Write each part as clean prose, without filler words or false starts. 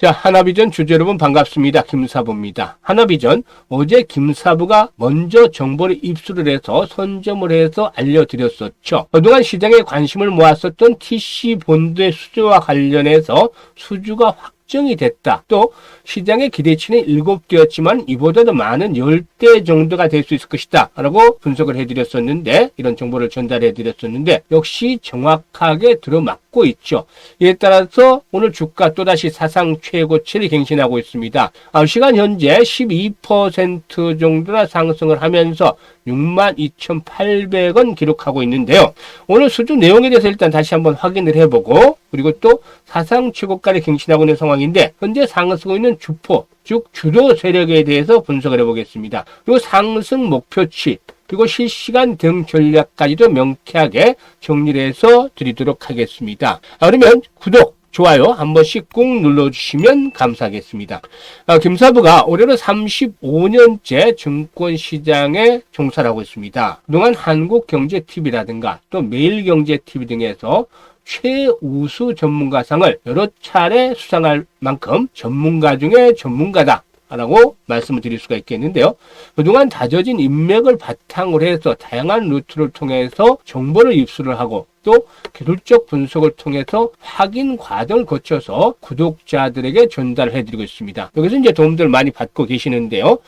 자, 하나비전 주주 여러분 반갑습니다. 김사부입니다. 하나비전 어제 김사부가 먼저 정보를 입수를 해서 선점을 해서 알려드렸었죠. 그동안 시장에 관심을 모았었던 TC본드의 수주와 관련해서 수주가 확정이 됐다. 또 시장의 기대치는 7대였지만 이보다도 많은 10대 정도가 될 수 있을 것이다 라고 분석을 해드렸었는데, 이런 정보를 전달해드렸었는데 역시 정확하게 들어맞고 있죠. 이에 따라서 오늘 주가 또다시 사상 최고치를 갱신하고 있습니다. 시간 현재 12% 정도나 상승을 하면서 62,800원 기록하고 있는데요. 오늘 수주 내용에 대해서 일단 다시 한번 확인을 해보고, 그리고 또 사상 최고가를 갱신하고 있는 상황인데 현재 상승하고 있는 주포, 즉 주도 세력에 대해서 분석을 해보겠습니다. 그리고 상승 목표치, 그리고 실시간 대응 전략까지도 명쾌하게 정리를 해서 드리도록 하겠습니다. 그러면 구독, 좋아요 한 번씩 꾹 눌러주시면 감사하겠습니다. 김사부가 올해로 35년째 증권시장에 종사를 하고 있습니다. 그동안 한국경제TV라든가 또 매일경제TV 등에서 최우수 전문가상을 여러 차례 수상할 만큼 전문가 중에 전문가다 라고 말씀을 드릴 수가 있겠는데요. 그동안 다져진 인맥을 바탕으로 해서 다양한 루트를 통해서 정보를 입수를 하고 또 기술적 분석을 통해서 확인 과정을 거쳐서 구독자들에게 전달을 해드리고 있습니다. 여기서 이제 도움들 많이 받고 계시는데요.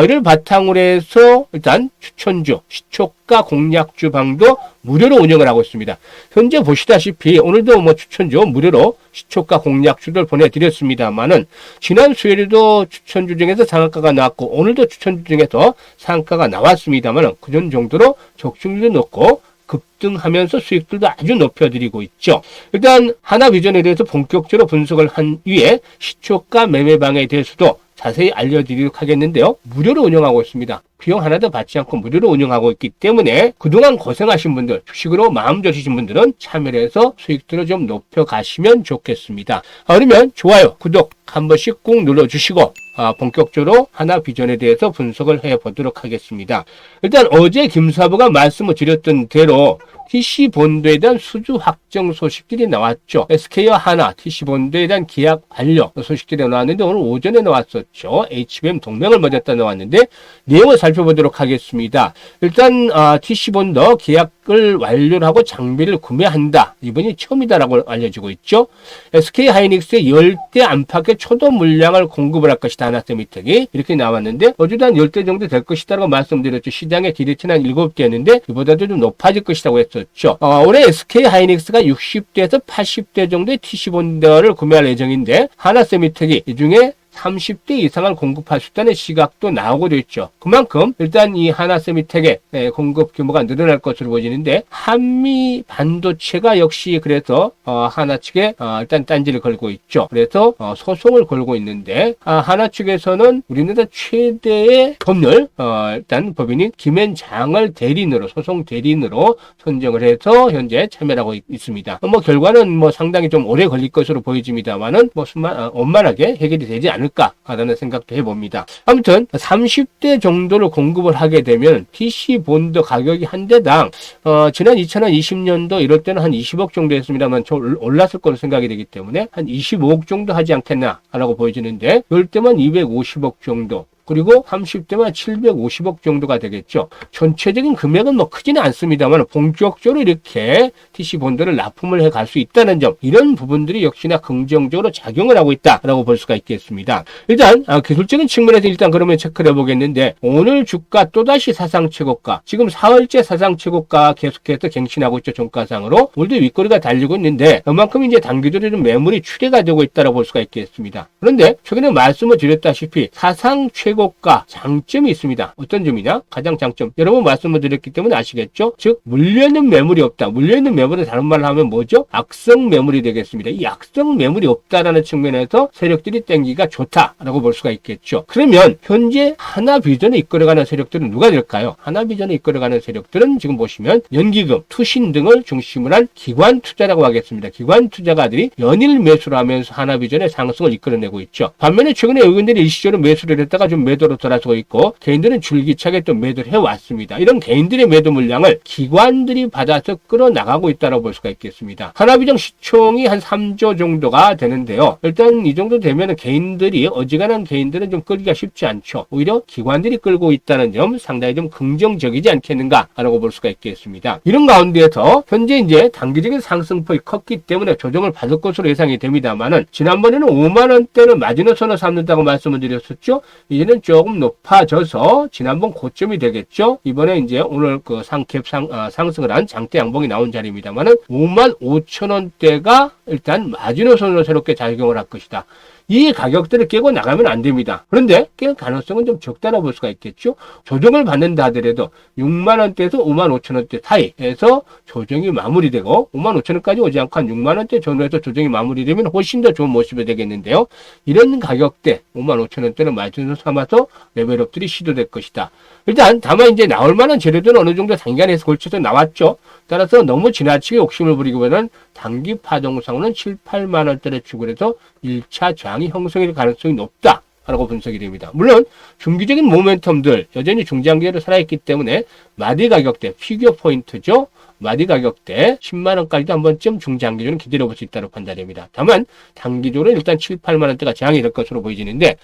이를 바탕으로 해서 일단 추천주, 시초가 공략주 방도 무료로 운영을 하고 있습니다. 현재 보시다시피 오늘도 추천주 무료로 시초가 공략주를 보내드렸습니다만은 지난 수요일에도 추천주 중에서 상한가가 나왔고 오늘도 추천주 중에서 상한가가 나왔습니다만은 그전 정도로 적중률도 높고 급등하면서 수익들도 아주 높여드리고 있죠. 일단 하나비전에 대해서 본격적으로 분석을 한 이후에 시초가 매매방에 대해서도 자세히 알려드리도록 하겠는데요. 무료로 운영하고 있습니다. 비용 하나도 받지 않고 무료로 운영하고 있기 때문에 그동안 고생하신 분들, 주식으로 마음 졸이신 분들은 참여를 해서 수익들을 좀 높여가시면 좋겠습니다. 그러면 좋아요, 구독 한 번씩 꾹 눌러주시고 본격적으로 하나비전에 대해서 분석을 해보도록 하겠습니다. 일단 어제 김사부가 말씀을 드렸던 대로 TC본드에 대한 수주 확정 소식들이 나왔죠. SK와 하나, TC본드에 대한 계약 완료 소식들이 나왔는데 오늘 오전에 나왔었죠. HBM 동맹을 맺었다 나왔는데 내용을 살펴보도록 하겠습니다. 일단 TC본드 계약을 완료를 하고 장비를 구매한다. 이번이 처음이다라고 알려지고 있죠. SK하이닉스에 10대 안팎의 초도 물량을 공급을 할 것이다. 하나세미텍이 이렇게 나왔는데 어제도 한 10대 정도 될 것이다라고 말씀드렸죠. 시장의 기대치는 한 7대였는데 이보다도 좀 높아질 것이라고 했었죠. 올해 SK하이닉스가 60대에서 80대 정도의 TC본드를 구매할 예정인데 하나세미텍이 이 중에 30대 이상을 공급할 수 있다는 시각도 나오고 있죠. 그만큼 일단 이 하나세미텍의 공급 규모가 늘어날 것으로 보이는데 한미 반도체가 역시 그래서 하나 측에 일단 딴지를 걸고 있죠. 그래서 소송을 걸고 있는데 하나 측에서는 우리나라 최대의 법률 일단 법인인 김앤장을 대리인으로 소송 대리인으로 선정을 해서 현재 참여를 하고 있습니다. 결과는 상당히 좀 오래 걸릴 것으로 보여집니다만은 원만하게 해결이 되지 않을까라는 생각도 해봅니다. 아무튼 30대 정도를 공급을 하게 되면 TC본드 가격이 한 대당 지난 2020년도 이럴 때는 한 20억 정도 했습니다만 좀 올랐을 거로 생각이 되기 때문에 한 25억 정도 하지 않겠나라고 보여지는데 이럴 때만 250억 정도, 그리고 30대만 750억 정도가 되겠죠. 전체적인 금액은 크지는 않습니다만 본격적으로 이렇게 TC본드를 납품을 해갈 수 있다는 점, 이런 부분들이 역시나 긍정적으로 작용을 하고 있다라고 볼 수가 있겠습니다. 일단 기술적인 측면에서 일단 그러면 체크를 해보겠는데 오늘 주가 또다시 사상 최고가, 지금 4월째 사상 최고가 계속해서 갱신하고 있죠. 종가상으로 오늘도 윗꼬리가 달리고 있는데 그만큼 이제 단기적으로 좀 매물이 출회가 되고 있다라고 볼 수가 있겠습니다. 그런데 최근에 말씀을 드렸다시피 사상 최고가 장점이 있습니다. 어떤 점이냐? 가장 장점, 여러 번 말씀을 드렸기 때문에 아시겠죠? 즉 물려있는 매물이 없다. 물려있는 매물은 다른 말로 하면 뭐죠? 악성 매물이 되겠습니다. 이 악성 매물이 없다라는 측면에서 세력들이 땡기기가 좋다라고 볼 수가 있겠죠. 그러면 현재 하나비전에 이끌어가는 세력들은 누가 될까요? 하나비전에 이끌어가는 세력들은 지금 보시면 연기금, 투신 등을 중심으로 한 기관 투자라고 하겠습니다. 기관 투자가들이 연일 매수를 하면서 하나비전의 상승을 이끌어내고 있죠. 반면에 최근에 의원들이 일시적으로 매수를 했다가 좀 매도로 돌아서고 있고 개인들은 줄기차게 또 매도를 해왔습니다. 이런 개인들의 매도 물량을 기관들이 받아서 끌어나가고 있다고 볼 수가 있겠습니다. 하나비정 시총이 한 3조 정도가 되는데요. 일단 이 정도 되면 개인들이 어지간한 개인들은 좀 끌기가 쉽지 않죠. 오히려 기관들이 끌고 있다는 점 상당히 좀 긍정적이지 않겠는가라고 볼 수가 있겠습니다. 이런 가운데에서 현재 이제 단기적인 상승폭이 컸기 때문에 조정을 받을 것으로 예상이 됩니다만은 지난번에는 5만 원대를 마지노선을 삼는다고 말씀을 드렸었죠. 이제는 조금 높아져서 지난번 고점이 되겠죠. 이번에 이제 오늘 그 상승을 한 장대 양봉이 나온 자리입니다만은 5만 5천 원대가 일단 마지노선으로 새롭게 작용을 할 것이다. 이 가격대를 깨고 나가면 안 됩니다. 그런데 깰 가능성은 좀 적다라고 볼 수가 있겠죠. 조정을 받는다 하더라도 6만 원대에서 5만 5천 원대 사이에서 조정이 마무리되고 5만 5천 원까지 오지 않고 한 6만 원대 전후에서 조정이 마무리되면 훨씬 더 좋은 모습이 되겠는데요. 이런 가격대 5만 5천 원대는 마지노선 삼아서 레벨업들이 시도될 것이다. 일단 다만 이제 나올 만한 재료들은 어느 정도 단기간에서 걸쳐서 나왔죠. 따라서 너무 지나치게 욕심을 부리기보다는 단기 파동상으로는 7, 8만 원대를 추구해서 1차 저항이 형성될 가능성이 높다라고 분석이 됩니다. 물론 중기적인 모멘텀들 여전히 중장기로 살아있기 때문에 마디 가격대, 피규어 포인트죠. 마디 가격대 10만 원까지도 한 번쯤 중장기적으로 기다려볼 수 있다고 판단됩니다. 다만 단기적으로 일단 7, 8만 원대가 저항이 될 것으로 보여지는데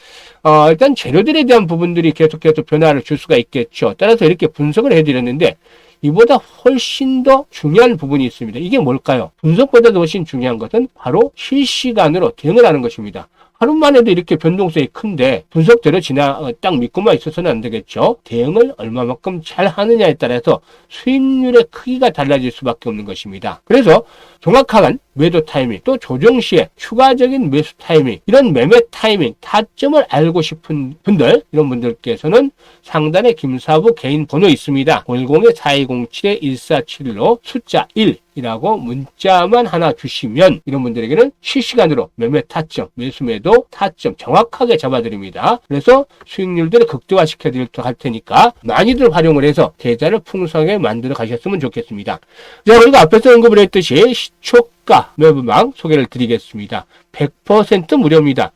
일단 재료들에 대한 부분들이 계속해서 변화를 줄 수가 있겠죠. 따라서 이렇게 분석을 해드렸는데 이보다 훨씬 더 중요한 부분이 있습니다. 이게 뭘까요? 분석보다도 훨씬 중요한 것은 바로 실시간으로 대응을 하는 것입니다. 하루만 해도 이렇게 변동성이 큰데 분석대로 딱 믿고만 있어서는 안 되겠죠. 대응을 얼마만큼 잘 하느냐에 따라서 수익률의 크기가 달라질 수밖에 없는 것입니다. 그래서 정확한 매도 타이밍, 또 조정 시에 추가적인 매수 타이밍, 이런 매매 타이밍, 타점을 알고 싶은 분들, 이런 분들께서는 상단에 김사부 개인 번호 있습니다. 010-4207-1471로 숫자 1이라고 문자만 하나 주시면 이런 분들에게는 실시간으로 매매 타점, 매수 매도 타점 정확하게 잡아드립니다. 그래서 수익률들을 극대화시켜 드리도록 할 테니까 많이들 활용을 해서 계좌를 풍성하게 만들어 가셨으면 좋겠습니다. 자, 그리고 앞에서 언급을 했듯이 시초가 매매방 소개를 드리겠습니다. 100% 무료입니다.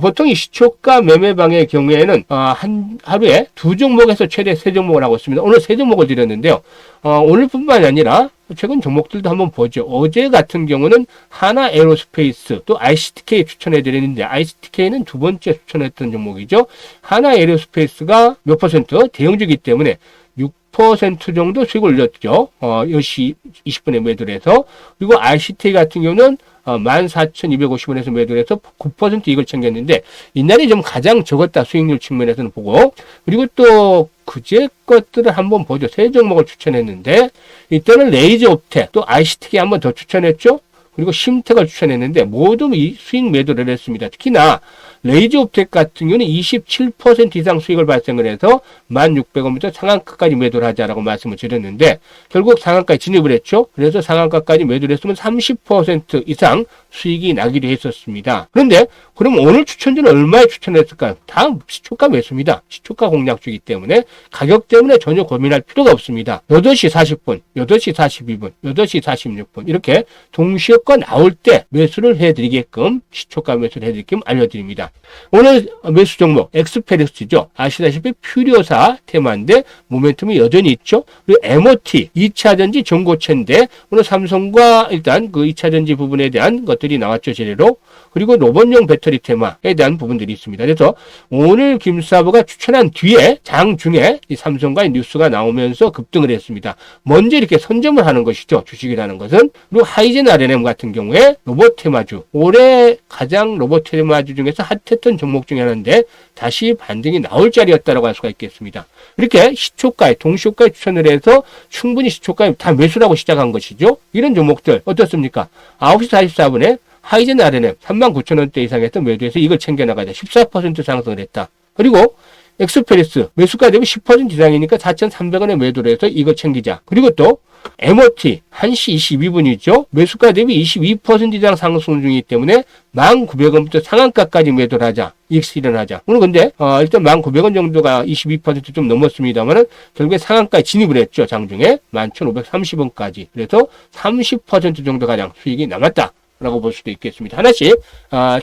보통 이 시초가 매매방의 경우에는 하루에 2종목에서 최대 3종목을 하고 있습니다. 오늘 3종목을 드렸는데요. 오늘뿐만 아니라 최근 종목들도 한번 보죠. 어제 같은 경우는 하나 에어로스페이스 또 ICTK 추천해 드렸는데 ICTK는 두 번째 추천했던 종목이죠. 하나 에어로스페이스가 몇 퍼센트 대형주기 때문에 6% 정도 수익을 올렸죠. 10시 20분에 매도를 해서. 그리고 ICT 같은 경우는 14,250원에서 매도를 해서 9% 이익을 챙겼는데 이날이 좀 가장 적었다 수익률 측면에서는 보고. 그리고 또 그제 것들을 한번 보죠. 세 종목을 추천했는데 이때는 레이저 옵텍 또 ICTK 한번 더 추천했죠. 그리고 심텍을 추천했는데 모두 수익 매도를 했습니다. 특히나 레이저 옵텍 같은 경우는 27% 이상 수익을 발생을 해서 1,600원부터 상한가까지 매도를 하자라고 말씀을 드렸는데 결국 상한가에 진입을 했죠. 그래서 상한가까지 매도를 했으면 30% 이상 수익이 나기도 했었습니다. 그런데 그럼 오늘 추천주는 얼마에 추천했을까요? 다 시초가 매수입니다. 시초가 공략주이기 때문에 가격 때문에 전혀 고민할 필요가 없습니다. 8시 40분, 8시 42분, 8시 46분 이렇게 동시효과 나올 때 매수를 해드리게끔 시초가 매수를 해드리게끔 알려드립니다. 오늘 매수 종목 엑스페리스죠. 아시다시피 퓨리오사 테마인데 모멘텀이 여전히 있죠. 그리고 MOT 2차전지 전고체인데 오늘 삼성과 일단 그 2차전지 부분에 대한 것들이 나왔죠. 재료로. 그리고 로봇용 배터리 테마에 대한 부분들이 있습니다. 그래서 오늘 김사부가 추천한 뒤에 장중에 이 삼성과 뉴스가 나오면서 급등을 했습니다. 먼저 이렇게 선점을 하는 것이죠. 주식이라는 것은. 그리고 하이젠 R&M 같은 경우에 로봇 테마주. 올해 가장 로봇 테마주 중에서 핫했던 종목 중에 하나인데 다시 반등이 나올 자리였다고 할 수가 있겠습니다. 이렇게 시초가에 동시효과에 추천을 해서 충분히 시초가에 다 매수라고 시작한 것이죠. 이런 종목들 어떻습니까? 9시 44분에 하이젠 R&M 39,000원대 이상에서 매도해서 이걸 챙겨나가자 14% 상승을 했다. 그리고 엑스페리스 매수가 대비 10% 이상이니까 4,300원에 매도를 해서 이거 챙기자. 그리고 또 MOT 1시 22분이죠. 매수가 대비 22% 이상 상승 중이기 때문에 1,900원부터 상한가까지 매도를 하자. 이익 실현하자. 오늘 근데 일단 1,900원 정도가 22% 좀 넘었습니다만은 결국에 상한가에 진입을 했죠. 장중에 11,530원까지. 그래서 30% 정도 가량 수익이 남았다. 라고 볼 수도 있겠습니다. 하나씩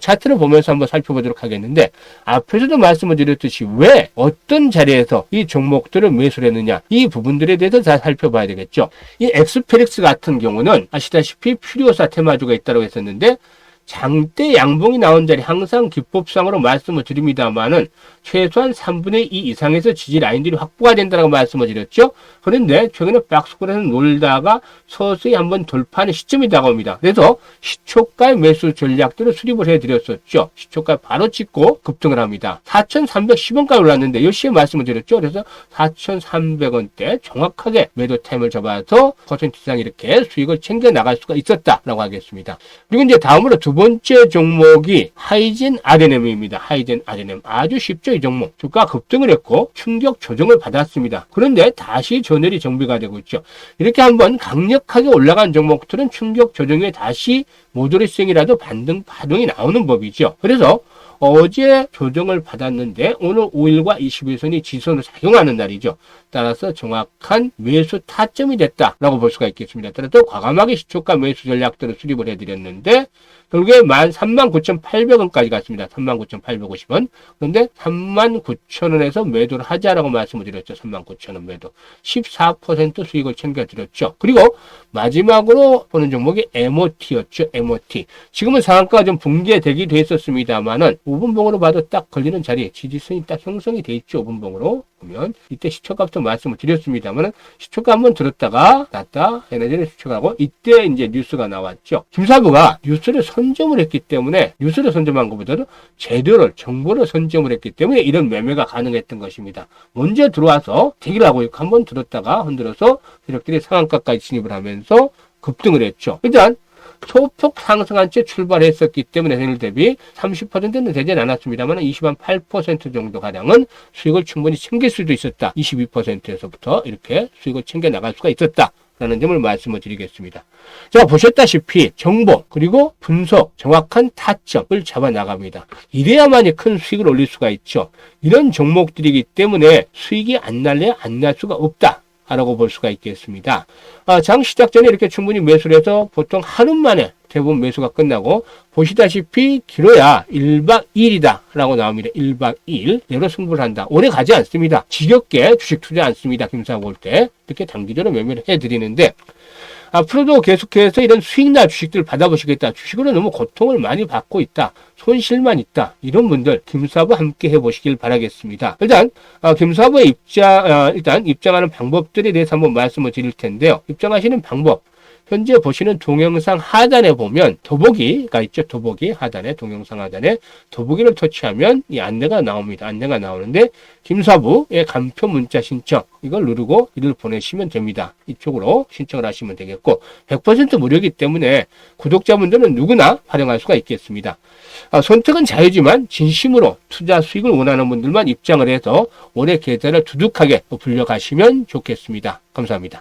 차트를 보면서 한번 살펴보도록 하겠는데, 앞에서도 말씀을 드렸듯이 왜 어떤 자리에서 이 종목들을 매수를 했느냐, 이 부분들에 대해서 다 살펴봐야 되겠죠. 이 엑스페릭스 같은 경우는 아시다시피 퓨리오사 테마주가 있다고 했었는데, 장대 양봉이 나온 자리 항상 기법상으로 말씀을 드립니다만은 최소한 3분의 2 이상에서 지지 라인들이 확보가 된다고 말씀을 드렸죠. 그런데 최근에 박스권에서 놀다가 서서히 한번 돌파하는 시점이 다가옵니다. 그래서 시초가 매수 전략들을 수립을 해드렸었죠. 시초가 바로 찍고 급등을 합니다. 4,310원까지 올랐는데 10시에 말씀을 드렸죠. 그래서 4,300원대 정확하게 매도 타임을 잡아서 퍼센트 이상 이렇게 수익을 챙겨 나갈 수가 있었다라고 하겠습니다. 그리고 이제 다음으로 두 번째 종목이 하이젠 RNM입니다. 하이젠 RNM 아주 쉽죠. 이 종목 주가 급등을 했고 충격 조정을 받았습니다. 그런데 다시 전열이 정비가 되고 있죠. 이렇게 한번 강력하게 올라간 종목들은 충격 조정 후에 다시 모조리성이라도 반등이 나오는 법이죠. 그래서 어제 조정을 받았는데 오늘 5일과 20일선이 지선을 작용하는 날이죠. 따라서 정확한 매수 타점이 됐다라고 볼 수가 있겠습니다. 따라서 과감하게 시초가 매수 전략들을 수립을 해드렸는데 결국에 39,800원까지 갔습니다. 39,850원. 그런데 39,000원에서 매도를 하자라고 말씀을 드렸죠. 39,000원 매도. 14% 수익을 챙겨드렸죠. 그리고 마지막으로 보는 종목이 MOT였죠. MOT. 지금은 상한가가 좀 붕괴되기도 했었습니다만은 5분봉으로 봐도 딱 걸리는 자리, 지지선이 딱 형성이 돼 있죠. 5분봉으로 보면 이때 시초값도 말씀을 드렸습니다만은 시초가 한번 들었다가 났다 에너지를 시초가고 이때 이제 뉴스가 나왔죠. 김사부가 뉴스를 선점을 했기 때문에 뉴스를 선점한 것보다도 제도를 정보를 선점을 했기 때문에 이런 매매가 가능했던 것입니다. 먼저 들어와서 대기를 하고 있고 한번 들었다가 흔들어서 세력들이 상한가까지 진입을 하면서 급등을 했죠. 일단 소폭 상승한 채 출발했었기 때문에 전일 대비 30%는 되진 않았습니다만 28% 정도 가량은 수익을 충분히 챙길 수도 있었다. 22%에서부터 이렇게 수익을 챙겨 나갈 수가 있었다. 라는 점을 말씀을 드리겠습니다. 자, 보셨다시피 정보 그리고 분석 정확한 타점을 잡아 나갑니다. 이래야만이 큰 수익을 올릴 수가 있죠. 이런 종목들이기 때문에 수익이 안 날래야 안 날 수가 없다. 라고 볼 수가 있겠습니다. 장 시작 전에 이렇게 충분히 매수를 해서 보통 하루 만에 대부분 매수가 끝나고 보시다시피 길어야 1박 2일이다 라고 나옵니다. 1박 2일 내로 승부를 한다. 오래 가지 않습니다. 지겹게 주식 투자 않습니다. 김사부 볼 때 이렇게 단기적으로 매매를 해드리는데 앞으로도 계속해서 이런 수익날 주식들을 받아보시겠다. 주식으로 너무 고통을 많이 받고 있다. 손실만 있다. 이런 분들 김사부 함께 해보시길 바라겠습니다. 일단 김사부의 입장하는 방법들에 대해서 한번 말씀을 드릴 텐데요. 입장하시는 방법. 현재 보시는 동영상 하단에 보면 더보기가 있죠. 더보기 하단에 동영상 하단에 더보기를 터치하면 이 안내가 나옵니다. 안내가 나오는데 김사부의 간표 문자 신청 이걸 누르고 이를 보내시면 됩니다. 이쪽으로 신청을 하시면 되겠고 100% 무료이기 때문에 구독자분들은 누구나 활용할 수가 있겠습니다. 선택은 자유지만 진심으로 투자 수익을 원하는 분들만 입장을 해서 올해 계좌를 두둑하게 불려가시면 좋겠습니다. 감사합니다.